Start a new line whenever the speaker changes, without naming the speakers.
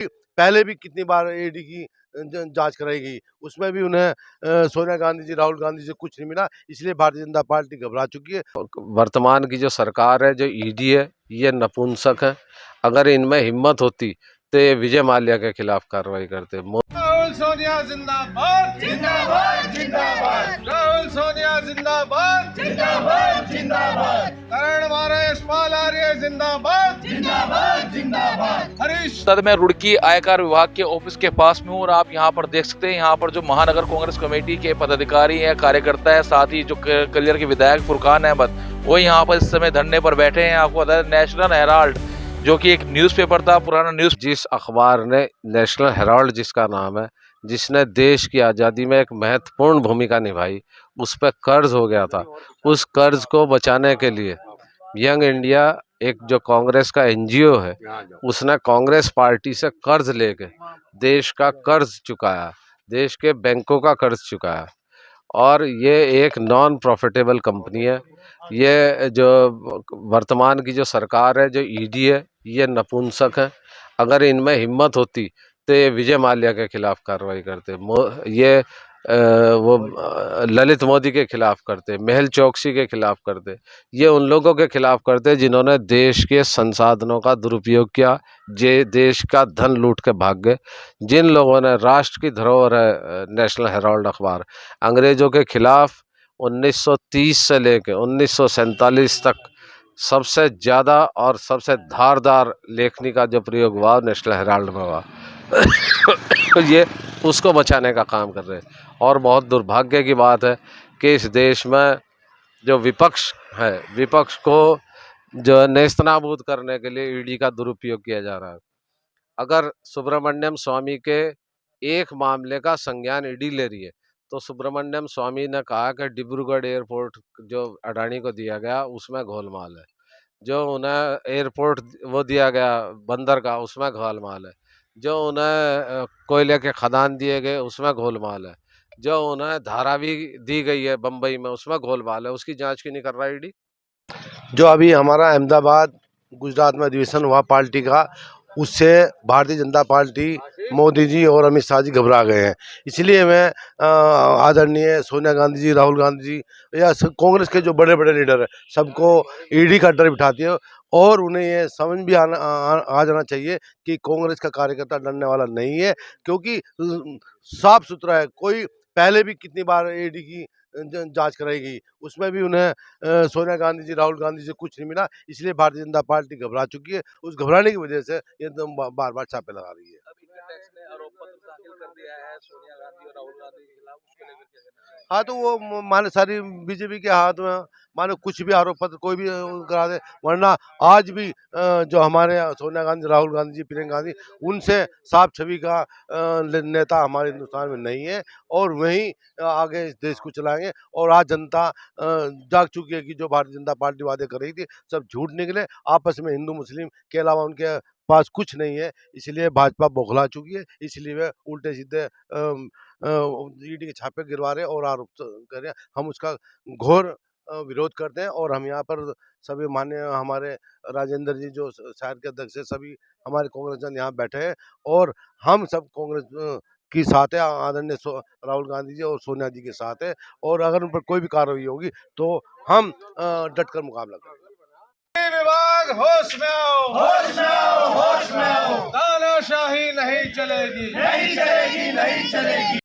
पहले भी कितनी बार ईडी की जांच कराई गई, उसमें भी उन्हें सोनिया गांधी जी, राहुल गांधी जी कुछ नहीं मिला, इसलिए भारतीय जनता पार्टी घबरा चुकी है।
वर्तमान की जो सरकार है, जो ईडी है, ये नपुंसक है। अगर इनमें हिम्मत होती तो ये विजय माल्या के खिलाफ कार्रवाई करते।
राहुल सोनिया जिंदाबाद जिंदाबाद जिंदाबाद, राहुल सोनिया जिंदाबाद जिंदाबाद जिंदाबाद, करण मारे यशपाल आर्य जिंदाबाद जिंदाबाद जिंदाबाद। हरीश
सर, मैं रुड़की आयकर विभाग के ऑफिस के पास में हूँ और आप यहाँ पर देख सकते हैं, यहाँ पर जो महानगर कांग्रेस कमेटी के पदाधिकारी हैं, कार्यकर्ता है, साथ ही जो कलियर के विधायक फुरकान अहमद, वो यहाँ पर इस समय धरने पर बैठे हैं। आपको बता दें, नेशनल हेराल्ड जो कि एक न्यूज़पेपर था, पुराना न्यूज़,
जिस अखबार ने, नेशनल हेराल्ड जिसका नाम है, जिसने देश की आज़ादी में एक महत्वपूर्ण भूमिका निभाई, उस पर कर्ज हो गया था। उस कर्ज को बचाने के लिए यंग इंडिया, एक जो कांग्रेस का एनजीओ है, उसने कांग्रेस पार्टी से कर्ज लेके देश का कर्ज चुकाया, देश के बैंकों का कर्ज चुकाया। और ये एक नॉन प्रॉफिटेबल कंपनी है। ये जो वर्तमान की जो सरकार है, जो ईडी है, ये नपुंसक है। अगर इनमें हिम्मत होती तो ये विजय माल्या के खिलाफ कार्रवाई करते, ये ललित मोदी के खिलाफ करते, मेहुल चोकसी के खिलाफ करते, ये उन लोगों के खिलाफ करते जिन्होंने देश के संसाधनों का दुरुपयोग किया, जे देश का धन लूट के भाग गए। जिन लोगों ने, राष्ट्र की धरोहर है नेशनल हेराल्ड अखबार, अंग्रेजों के खिलाफ 1930 से लेकर 1947 तक सबसे ज़्यादा और सबसे धारदार लेखनी का जो प्रयोग हुआ नेशनल हेराल्ड में हुआ। ये उसको बचाने का काम कर रहे हैं। और बहुत दुर्भाग्य की बात है कि इस देश में जो विपक्ष है, विपक्ष को जो नेस्तनाबूद करने के लिए ईडी का दुरुपयोग किया जा रहा है। अगर सुब्रमण्यम स्वामी के एक मामले का संज्ञान ईडी ले रही है, तो सुब्रमण्यम स्वामी ने कहा कि डिब्रूगढ़ एयरपोर्ट जो अडानी को दिया गया, उसमें गोलमाल है। जो उन्हें एयरपोर्ट वो दिया गया बंदर का, उसमें गोलमाल है। जो उन्हें कोयले के खदान दिए गए, उसमें गोलमाल है। जो उन्हें धारावी दी गई है बम्बई में, उसमें गोलमाल है। उसकी जांच क्यों नहीं कर रहा ईडी?
जो अभी हमारा अहमदाबाद गुजरात में अधिवेशन हुआ पार्टी का, उससे भारतीय जनता पार्टी, मोदी जी और अमित शाह जी घबरा गए हैं। इसलिए मैं आदरणीय सोनिया गांधी जी, राहुल गांधी जी या कांग्रेस के जो बड़े बड़े लीडर हैं, सबको ईडी का डर बिठाती है। और उन्हें ये समझ भी आ जाना चाहिए कि कांग्रेस का कार्यकर्ता डरने वाला नहीं है, क्योंकि साफ सुथरा है। कोई पहले भी कितनी बार ईडी की जांच कराई गई, उसमें भी उन्हें सोनिया गांधी जी, राहुल गांधी जी कुछ नहीं मिला, इसलिए भारतीय जनता पार्टी घबरा चुकी है। उस घबराने की वजह से ये बार बार छापे लगा रही है।
आरोप पत्र दाखिल कर दिया है सोनिया गांधी और राहुल गांधी के खिलाफ, उसको लेकर क्या कहना है?
हाँ, तो वो माने सारी बीजेपी के हाथ में, माने कुछ भी आरोप पत्र कोई भी करा दे। वरना आज भी जो हमारे सोनिया गांधी, राहुल गांधी जी, प्रियंका गांधी, उनसे साफ छवि का नेता हमारे हिंदुस्तान में नहीं है। और वहीं आगे इस देश को चलाएंगे। और आज जनता जाग चुकी है कि जो भारतीय जनता पार्टी वादे कर रही थी, सब झूठ निकले। आपस में हिंदू मुस्लिम के अलावा उनके पास कुछ नहीं है। इसलिए भाजपा बौखला चुकी है। इसलिए वे उल्टे सीधे ईडी के छापे गिरवा रहे और आरोप कर रहे हैं। हम उसका घोर विरोध करते हैं। और हम यहाँ पर सभी माननीय हमारे राजेंद्र जी जो शहर के अध्यक्ष है, सभी हमारे कांग्रेसजन यहाँ बैठे हैं। और हम सब कांग्रेस की साथ है, आदरणीय राहुल गांधी जी और सोनिया जी के साथ है। और अगर उन पर कोई भी कार्रवाई होगी तो हम डट कर मुकाबला करेंगे।
विभाग होश में आओ, होश में आओ, होश में आओ। तानाशाही नहीं चलेगी, नहीं चलेगी,